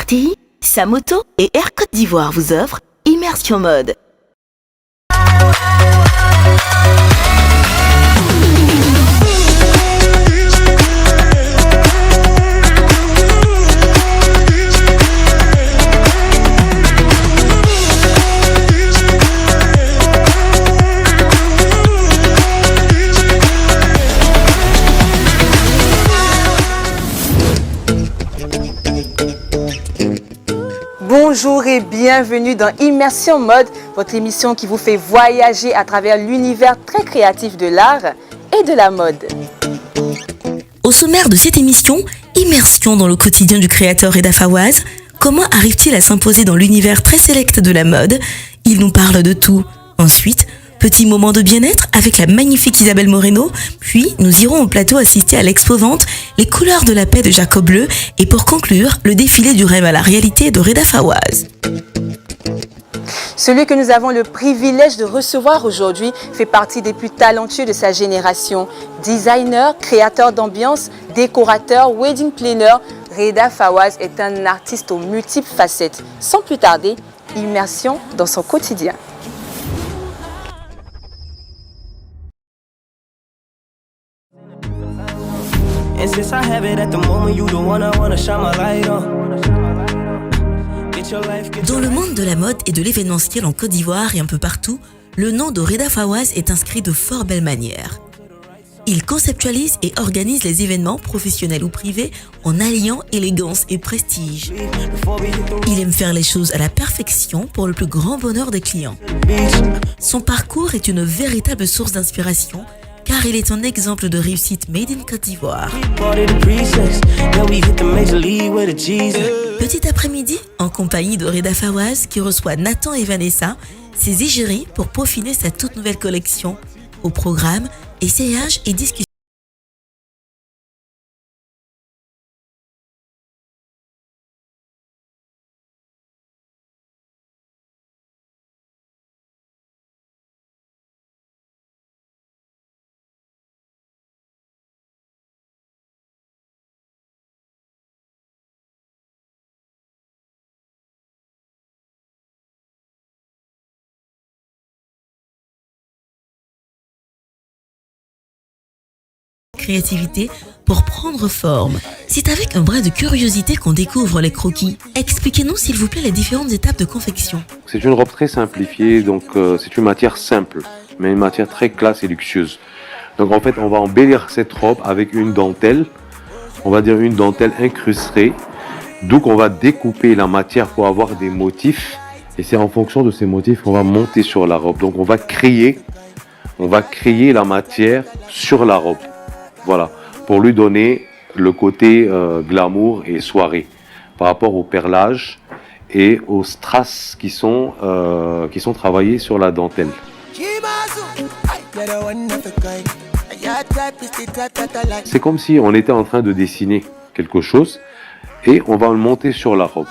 RTI, Samoto et Air Côte d'Ivoire vous offrent Immersion Mode. Bonjour et bienvenue dans Immersion Mode, votre émission qui vous fait voyager à travers l'univers très créatif de l'art et de la mode. Au sommaire de cette émission, immersion dans le quotidien du créateur Reda Fawaz. Comment arrive-t-il à s'imposer dans l'univers très sélect de la mode? Il nous parle de tout. Ensuite, petit moment de bien-être avec la magnifique Isabelle Moreno. Puis, nous irons au plateau assister à l'expo-vente Les couleurs de la paix de Jacob Leu. Et pour conclure, le défilé du rêve à la réalité de Reda Fawaz. Celui que nous avons le privilège de recevoir aujourd'hui fait partie des plus talentueux de sa génération. Designer, créateur d'ambiance, décorateur, wedding planner, Reda Fawaz est un artiste aux multiples facettes. Sans plus tarder, immersion dans son quotidien. Dans le monde de la mode et de l'événementiel en Côte d'Ivoire et un peu partout, le nom de Reda Fawaz est inscrit de fort belle manière. Il conceptualise et organise les événements professionnels ou privés en alliant élégance et prestige. Il aime faire les choses à la perfection pour le plus grand bonheur des clients. Son parcours est une véritable source d'inspiration car il est un exemple de réussite made in Côte d'Ivoire. Petit après-midi, en compagnie de Reda Fawaz qui reçoit Nathan et Vanessa, ses égéries pour peaufiner sa toute nouvelle collection. Au programme, essayages et discussions. Créativité pour prendre forme. C'est avec un brin de curiosité qu'on découvre les croquis. Expliquez-nous s'il vous plaît les différentes étapes de confection. C'est une robe très simplifiée, donc c'est une matière simple, mais une matière très classe et luxueuse. Donc en fait, on va embellir cette robe avec une dentelle, on va dire une dentelle incrustée, d'où qu'on va découper la matière pour avoir des motifs, et c'est en fonction de ces motifs qu'on va monter sur la robe. Donc on va créer la matière sur la robe. Voilà, pour lui donner le côté glamour et soirée par rapport au perlage et aux strass qui sont travaillés sur la dentelle. C'est comme si on était en train de dessiner quelque chose et on va le monter sur la robe.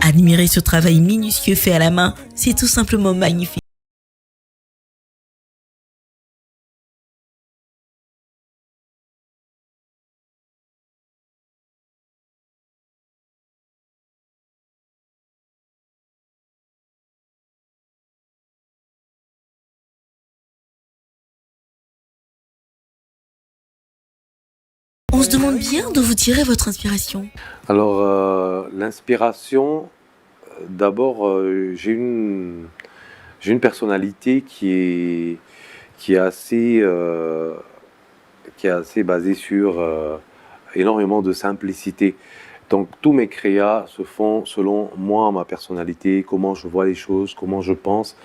Admirez ce travail minutieux fait à la main, c'est tout simplement magnifique. On se demande bien d'où vous tirez votre inspiration. Alors, l'inspiration, d'abord, j'ai une personnalité qui est assez basée sur énormément de simplicité. Donc, tous mes créas se font selon moi, ma personnalité, comment je vois les choses, comment je pense.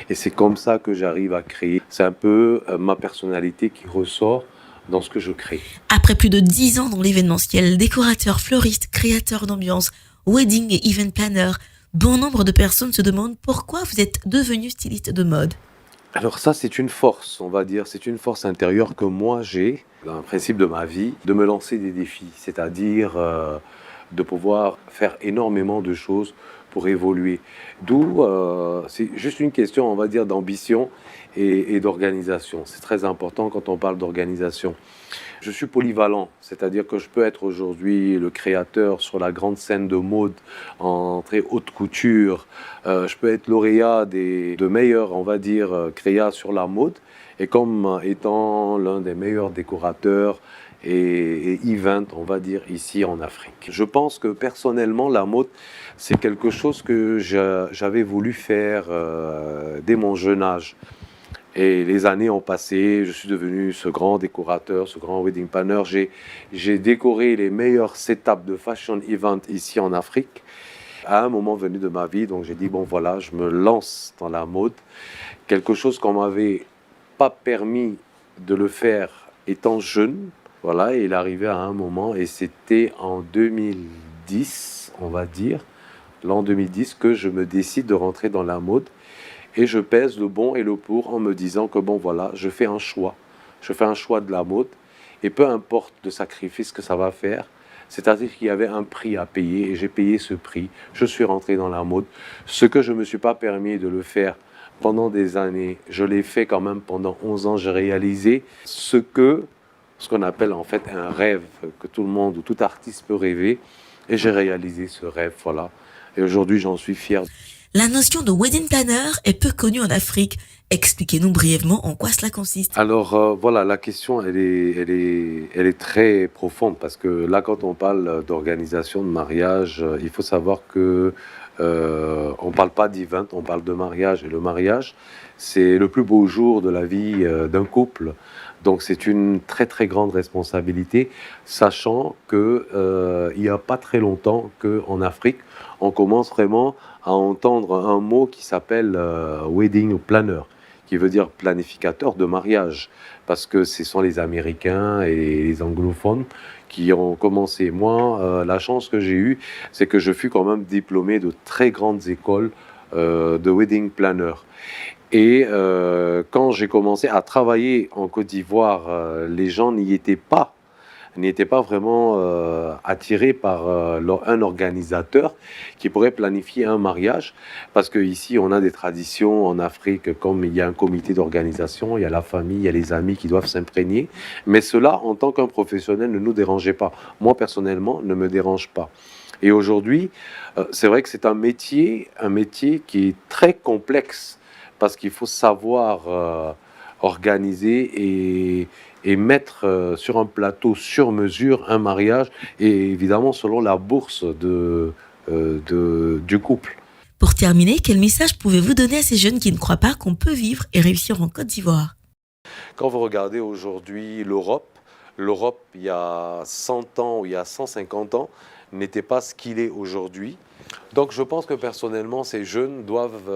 Et c'est comme ça que j'arrive à créer. C'est un peu ma personnalité qui ressort dans ce que je crée. Après plus de 10 ans dans l'événementiel, décorateur, fleuriste, créateur d'ambiance, wedding et event planner, bon nombre de personnes se demandent pourquoi vous êtes devenu styliste de mode. Alors ça, c'est une force, on va dire, c'est une force intérieure que moi j'ai, dans le principe de ma vie, de me lancer des défis, c'est-à-dire de pouvoir faire énormément de choses pour évoluer. D'où, c'est juste une question, on va dire, d'ambition et d'organisation. C'est très important quand on parle d'organisation. Je suis polyvalent, c'est-à-dire que je peux être aujourd'hui le créateur sur la grande scène de mode en très haute couture. Je peux être lauréat de meilleurs, on va dire, créas sur la mode. Et comme étant l'un des meilleurs décorateurs et event, on va dire, ici en Afrique. Je pense que personnellement, la mode, c'est quelque chose que j'avais voulu faire dès mon jeune âge. Et les années ont passé, je suis devenu ce grand décorateur, ce grand wedding planner. J'ai décoré les meilleurs setups de fashion event ici en Afrique. À un moment venu de ma vie, donc j'ai dit, bon voilà, je me lance dans la mode. Quelque chose qu'on m'avait pas permis de le faire étant jeune. Voilà, et il arrivait à un moment, et c'était en 2010, on va dire, l'an 2010, que je me décide de rentrer dans la mode. Et je pèse le bon et le pour en me disant que bon voilà, je fais un choix. Je fais un choix de la mode, et peu importe le sacrifice que ça va faire, c'est-à-dire qu'il y avait un prix à payer, et j'ai payé ce prix. Je suis rentré dans la mode. Ce que je ne me suis pas permis de le faire pendant des années, je l'ai fait quand même pendant 11 ans. J'ai réalisé ce qu'on appelle en fait un rêve que tout le monde ou tout artiste peut rêver. Et j'ai réalisé ce rêve, voilà. Et aujourd'hui, j'en suis fier. La notion de wedding planner est peu connue en Afrique. Expliquez-nous brièvement en quoi cela consiste. Alors voilà, la question elle est très profonde parce que là, quand on parle d'organisation de mariage, il faut savoir que on parle pas d'event, on parle de mariage. Et le mariage, c'est le plus beau jour de la vie d'un couple. Donc c'est une très très grande responsabilité, sachant que il n'y a pas très longtemps qu'en Afrique, on commence vraiment à entendre un mot qui s'appelle wedding planner, qui veut dire planificateur de mariage, parce que ce sont les Américains et les anglophones qui ont commencé. Moi, la chance que j'ai eue, c'est que je fus quand même diplômé de très grandes écoles de wedding planner. Et quand j'ai commencé à travailler en Côte d'Ivoire, les gens n'étaient pas vraiment attirés par un organisateur qui pourrait planifier un mariage. Parce qu'ici, on a des traditions en Afrique, comme il y a un comité d'organisation, il y a la famille, il y a les amis qui doivent s'imprégner. Mais cela, en tant qu'un professionnel, ne nous dérangeait pas. Moi, personnellement, ne me dérange pas. Et aujourd'hui, c'est vrai que c'est un métier qui est très complexe, parce qu'il faut savoir organiser et mettre sur un plateau sur mesure un mariage, et évidemment selon la bourse du couple. Pour terminer, quel message pouvez-vous donner à ces jeunes qui ne croient pas qu'on peut vivre et réussir en Côte d'Ivoire? Quand vous regardez aujourd'hui l'Europe, il y a 100 ans ou il y a 150 ans, n'était pas ce qu'il est aujourd'hui. Donc je pense que personnellement, ces jeunes doivent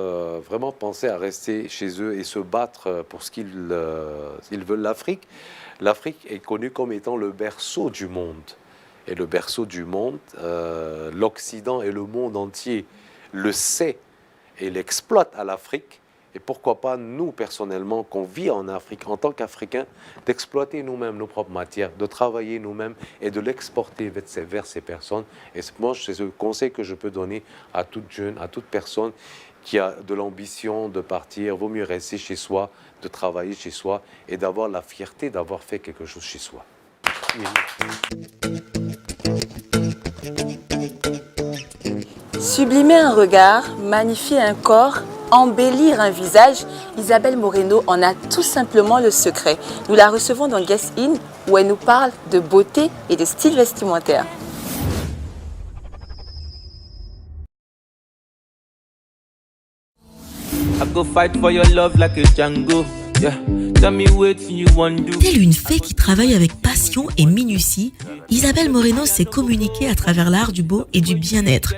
vraiment penser à rester chez eux et se battre pour ce qu'ils veulent. L'Afrique est connue comme étant le berceau du monde. Et le berceau du monde, l'Occident et le monde entier le sait et l'exploite à l'Afrique. Et pourquoi pas nous, personnellement, qu'on vit en Afrique, en tant qu'Africains, d'exploiter nous-mêmes nos propres matières, de travailler nous-mêmes et de l'exporter vers ces personnes. Et moi, c'est le conseil que je peux donner à toute jeune, à toute personne qui a de l'ambition de partir. Vaut mieux rester chez soi, de travailler chez soi et d'avoir la fierté d'avoir fait quelque chose chez soi. Sublimer un regard, magnifier un corps, embellir un visage, Isabelle Moreno en a tout simplement le secret. Nous la recevons dans Guest In, où elle nous parle de beauté et de style vestimentaire. Telle une fée qui travaille avec passion et minutie, Isabelle Moreno s'est communiquée à travers l'art du beau et du bien-être.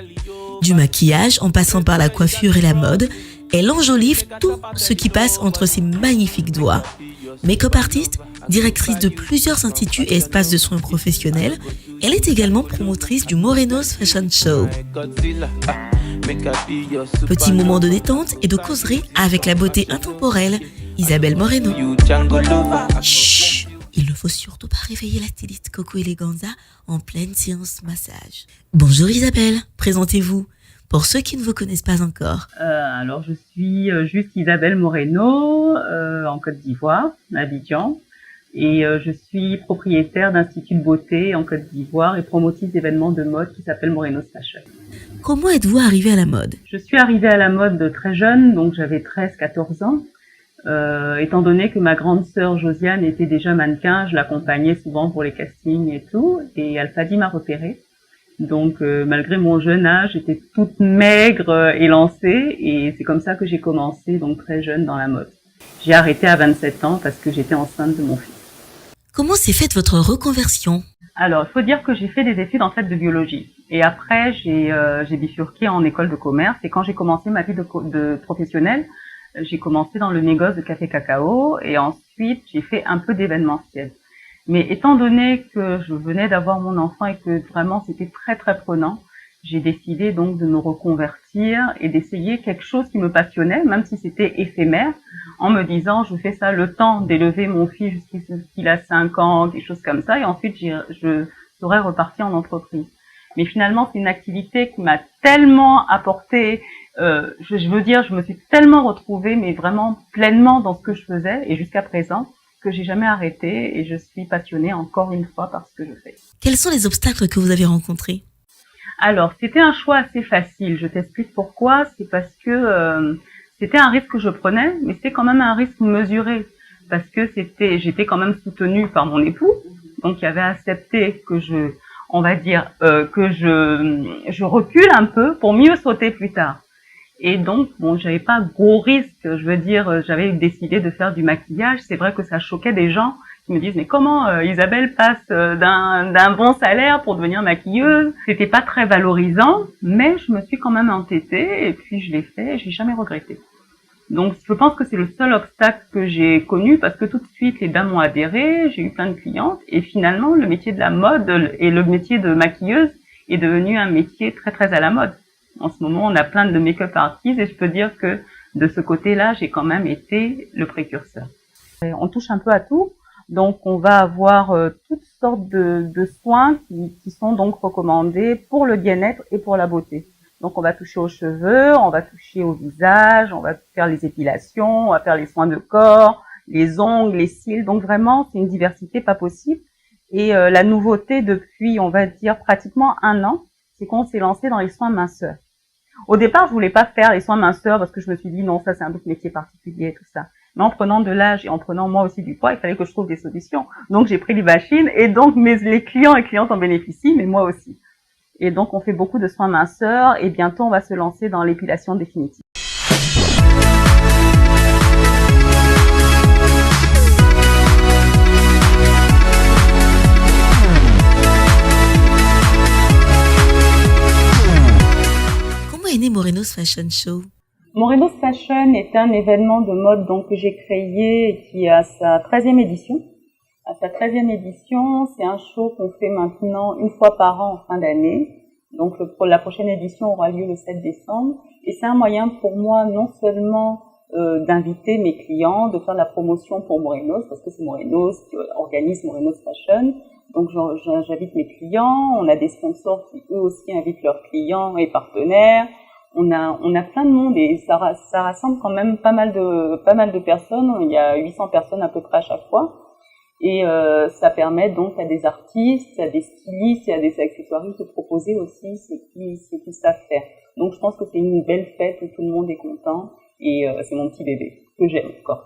Du maquillage en passant par la coiffure et la mode, elle enjolive tout ce qui passe entre ses magnifiques doigts. Make-up artiste, directrice de plusieurs instituts et espaces de soins professionnels, elle est également promotrice du Moreno's Fashion Show. Petit moment de détente et de causerie avec la beauté intemporelle, Isabelle Moreno. Chut, il ne faut surtout pas réveiller la styliste Coco Eleganza en pleine séance massage. Bonjour Isabelle, présentez-vous pour ceux qui ne vous connaissent pas encore. Alors je suis juste Isabelle Moreno en Côte d'Ivoire, à Abidjan. Et je suis propriétaire d'Institut de beauté en Côte d'Ivoire et promotrice d'événements de mode qui s'appelle Morenos Fashion. Comment êtes-vous arrivé à la mode? Je suis arrivée à la mode très jeune, donc j'avais 13-14 ans. Étant donné que ma grande sœur Josiane était déjà mannequin, je l'accompagnais souvent pour les castings et tout, et Alphadi m'a repérée. Donc malgré mon jeune âge, j'étais toute maigre et lancée, et c'est comme ça que j'ai commencé, donc très jeune dans la mode. J'ai arrêté à 27 ans parce que j'étais enceinte de mon fils. Comment s'est faite votre reconversion? Alors, il faut dire que j'ai fait des études en fait de biologie. Et après, j'ai bifurqué en école de commerce. Et quand j'ai commencé ma vie de professionnelle, j'ai commencé dans le négoce de café cacao. Et ensuite, j'ai fait un peu d'événementiel. Mais étant donné que je venais d'avoir mon enfant et que vraiment c'était très très prenant, j'ai décidé donc de me reconvertir et d'essayer quelque chose qui me passionnait, même si c'était éphémère, en me disant je fais ça le temps d'élever mon fils jusqu'à ce qu'il a 5 ans, des choses comme ça, et ensuite je serais repartie en entreprise. Mais finalement, c'est une activité qui m'a tellement apporté, je veux dire, je me suis tellement retrouvée, mais vraiment pleinement dans ce que je faisais, et jusqu'à présent, que j'ai jamais arrêté, et je suis passionnée encore une fois par ce que je fais. Quels sont les obstacles que vous avez rencontrés? Alors, c'était un choix assez facile. Je t'explique pourquoi. C'est parce que c'était un risque que je prenais, mais c'était quand même un risque mesuré. Parce que j'étais quand même soutenue par mon époux. Donc, il avait accepté que que je recule un peu pour mieux sauter plus tard. Et donc, bon, j'avais pas gros risque. Je veux dire, j'avais décidé de faire du maquillage. C'est vrai que ça choquait des gens qui me disent mais comment Isabelle passe d'un bon salaire pour devenir maquilleuse? C'était pas très valorisant, mais je me suis quand même entêtée et puis je l'ai fait et j'ai jamais regretté. Donc je pense que c'est le seul obstacle que j'ai connu parce que tout de suite les dames ont adhéré, j'ai eu plein de clientes et finalement le métier de la mode et le métier de maquilleuse est devenu un métier très très à la mode. En ce moment, on a plein de make-up artistes et je peux dire que de ce côté-là, j'ai quand même été le précurseur. On touche un peu à tout. Donc, on va avoir toutes sortes de soins qui sont donc recommandés pour le bien-être et pour la beauté. Donc, on va toucher aux cheveux, on va toucher au visage, on va faire les épilations, on va faire les soins de corps, les ongles, les cils. Donc, vraiment, c'est une diversité pas possible. Et la nouveauté depuis, on va dire, pratiquement 1 an, c'est qu'on s'est lancé dans les soins minceurs. Au départ, je voulais pas faire les soins minceurs parce que je me suis dit non, ça c'est un autre métier particulier et tout ça. Mais en prenant de l'âge et en prenant moi aussi du poids, il fallait que je trouve des solutions. Donc j'ai pris les machines et donc les clients et clientes en bénéficient, mais moi aussi. Et donc on fait beaucoup de soins minceurs et bientôt on va se lancer dans l'épilation définitive. Comment est né Morenos Fashion Show? Morenos Fashion est un événement de mode donc que j'ai créé et qui a sa 13e édition. À sa 13e édition, c'est un show qu'on fait maintenant 1 fois par an en fin d'année. Donc la prochaine édition aura lieu le 7 décembre. Et c'est un moyen pour moi non seulement d'inviter mes clients, de faire de la promotion pour Morenos, parce que c'est Morenos qui organise Morenos Fashion. Donc j'invite mes clients, on a des sponsors qui eux aussi invitent leurs clients et partenaires. On a plein de monde et ça rassemble quand même pas mal de personnes. Il y a 800 personnes à peu près à chaque fois. Et ça permet donc à des artistes, à des stylistes et à des accessoiristes de proposer aussi ce qu'ils savent faire. Donc je pense que c'est une belle fête où tout le monde est content et c'est mon petit bébé que j'aime encore.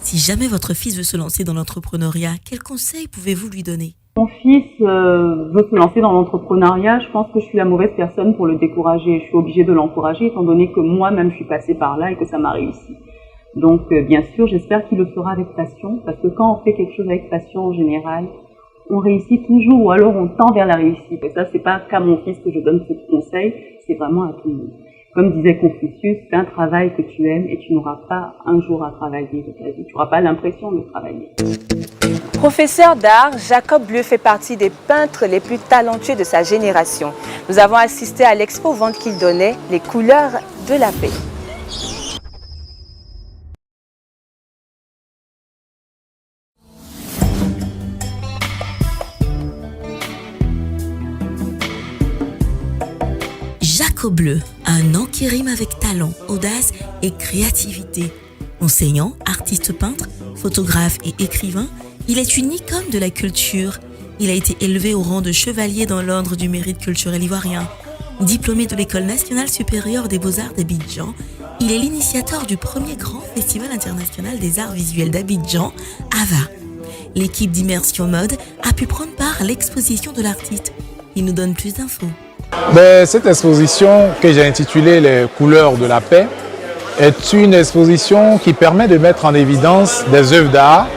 Si jamais votre fils veut se lancer dans l'entrepreneuriat, quels conseils pouvez-vous lui donner? Mon fils veut se lancer dans l'entrepreneuriat, je pense que je suis la mauvaise personne pour le décourager. Je suis obligée de l'encourager étant donné que moi-même je suis passée par là et que ça m'a réussi. Donc bien sûr, j'espère qu'il le fera avec passion parce que quand on fait quelque chose avec passion en général, on réussit toujours ou alors on tend vers la réussite. Et ça, c'est pas qu'à mon fils que je donne ce conseil, c'est vraiment à tout le monde. Comme disait Confucius, fais un travail que tu aimes et tu n'auras pas un jour à travailler de ta vie. Tu n'auras pas l'impression de travailler. Professeur d'art, Jacob Bleu fait partie des peintres les plus talentueux de sa génération. Nous avons assisté à l'expo-vente qu'il donnait, les couleurs de la paix. Marco Bleu a un nom qui rime avec talent, audace et créativité. Enseignant, artiste peintre, photographe et écrivain, il est une icône de la culture. Il a été élevé au rang de chevalier dans l'ordre du mérite culturel ivoirien. Diplômé de l'École nationale supérieure des beaux-arts d'Abidjan, il est l'initiateur du premier grand festival international des arts visuels d'Abidjan, AVA. L'équipe d'Immersion Mode a pu prendre part à l'exposition de l'artiste. Il nous donne plus d'infos. Cette exposition que j'ai intitulée Les couleurs de la paix est une exposition qui permet de mettre en évidence des œuvres d'art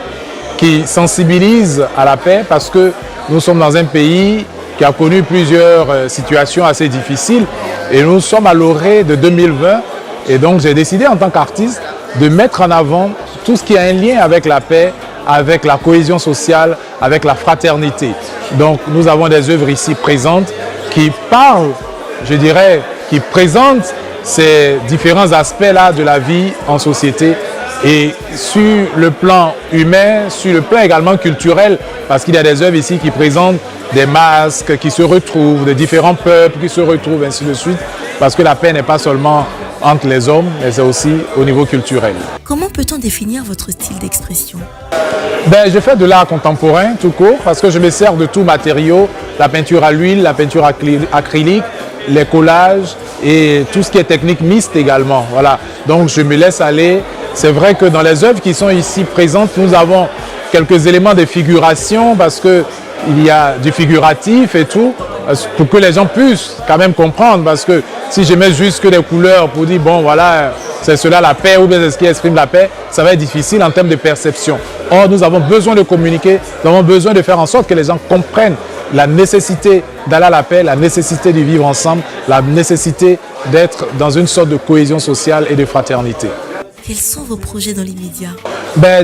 qui sensibilisent à la paix parce que nous sommes dans un pays qui a connu plusieurs situations assez difficiles et nous sommes à l'orée de 2020 et donc j'ai décidé en tant qu'artiste de mettre en avant tout ce qui a un lien avec la paix, avec la cohésion sociale, avec la fraternité. Donc nous avons des œuvres ici présentes qui parlent, je dirais, qui présentent ces différents aspects-là de la vie en société et sur le plan humain, sur le plan également culturel, parce qu'il y a des œuvres ici qui présentent des masques qui se retrouvent, de différents peuples qui se retrouvent, ainsi de suite, parce que la paix n'est pas seulement entre les hommes, mais c'est aussi au niveau culturel. Comment peut-on définir votre style d'expression? Je fais de l'art contemporain tout court, parce que je me sers de tout matériau, la peinture à l'huile, la peinture acrylique, les collages et tout ce qui est technique mixte également. Voilà. Donc je me laisse aller. C'est vrai que dans les œuvres qui sont ici présentes, nous avons quelques éléments de figuration parce qu'il y a du figuratif et tout, pour que les gens puissent quand même comprendre. Parce que si je mets juste que des couleurs pour dire, bon voilà, c'est cela la paix ou bien c'est ce qui exprime la paix, ça va être difficile en termes de perception. Or, nous avons besoin de communiquer, nous avons besoin de faire en sorte que les gens comprennent la nécessité d'aller à la paix, la nécessité de vivre ensemble, la nécessité d'être dans une sorte de cohésion sociale et de fraternité. Quels sont vos projets dans l'immédiat?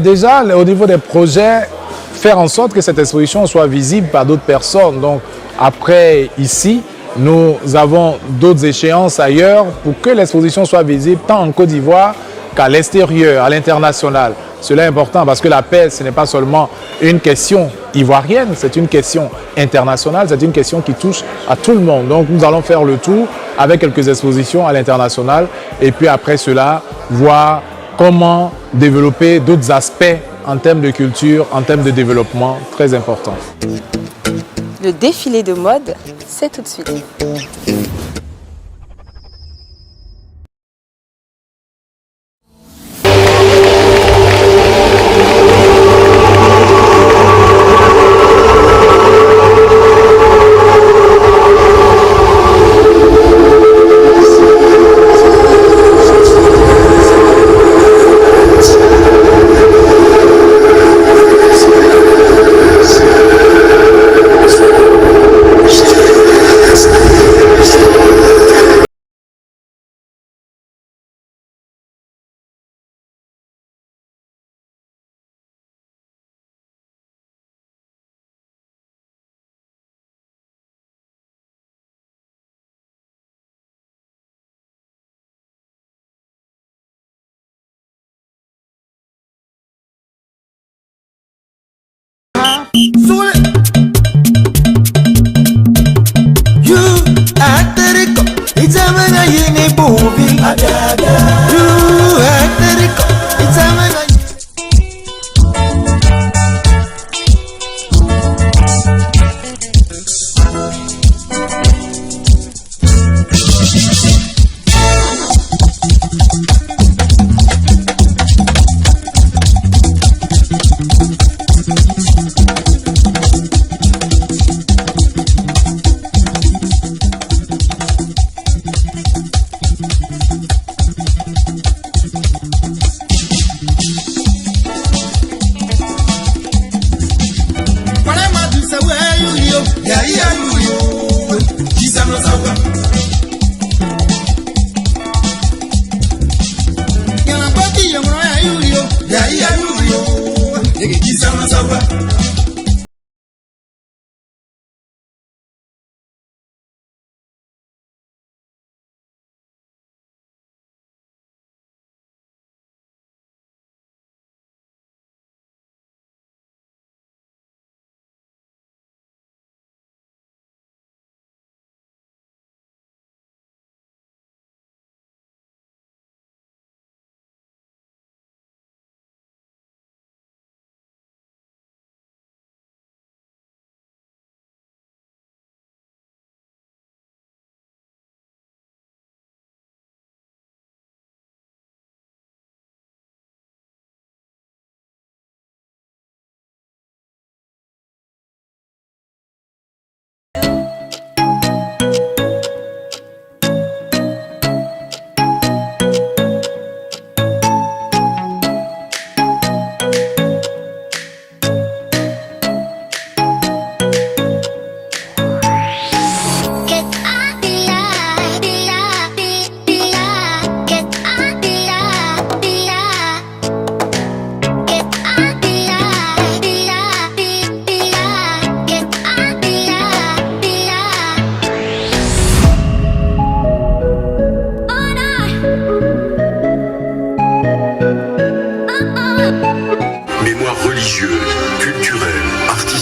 Déjà, au niveau des projets, faire en sorte que cette exposition soit visible par d'autres personnes. Donc, après ici, nous avons d'autres échéances ailleurs pour que l'exposition soit visible tant en Côte d'Ivoire qu'à l'extérieur, à l'international. Cela est important parce que la paix, ce n'est pas seulement une question ivoirienne, c'est une question internationale, c'est une question qui touche à tout le monde. Donc nous allons faire le tour avec quelques expositions à l'international et puis après cela, voir comment développer d'autres aspects en termes de culture, en termes de développement très importants. Le défilé de mode, c'est tout de suite.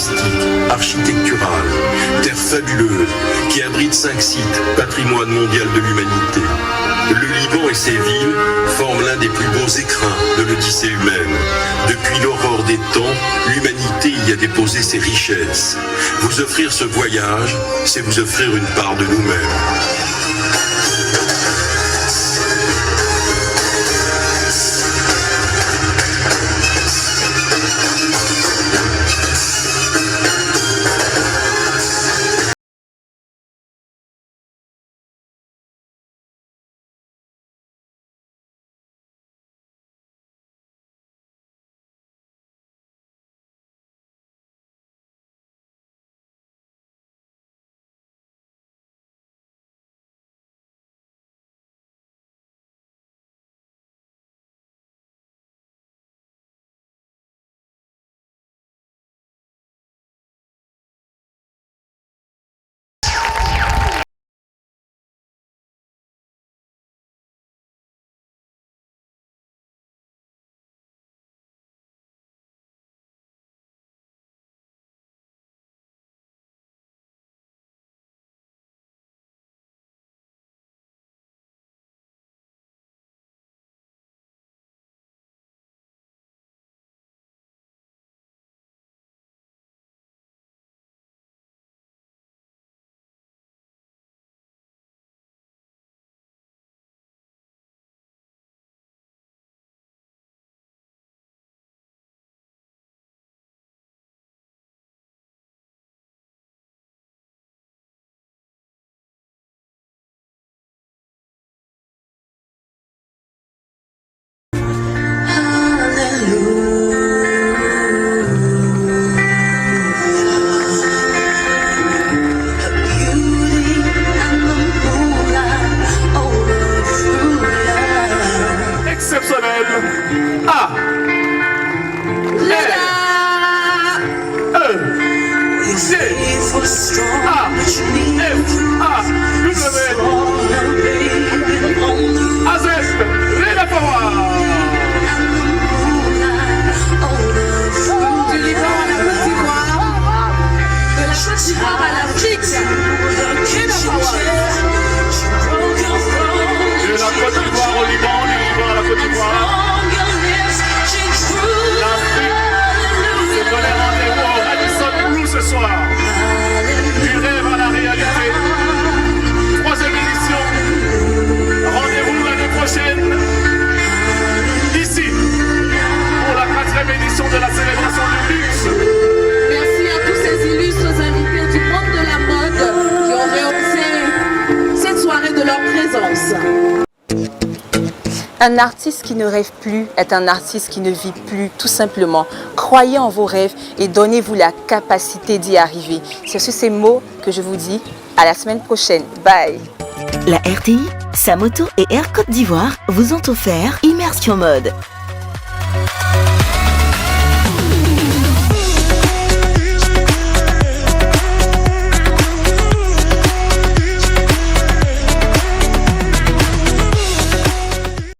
touristique, architecturale, terre fabuleuse qui abrite 5 sites, patrimoine mondial de l'humanité. Le Liban et ses villes forment l'un des plus beaux écrins de l'Odyssée humaine. Depuis l'aurore des temps, l'humanité y a déposé ses richesses. Vous offrir ce voyage, c'est vous offrir une part de nous-mêmes. Un artiste qui ne rêve plus est un artiste qui ne vit plus, tout simplement. Croyez en vos rêves et donnez-vous la capacité d'y arriver. C'est sur ces mots que je vous dis à la semaine prochaine. Bye. La RTI, Samoto et Air Côte d'Ivoire vous ont offert Immersion Mode.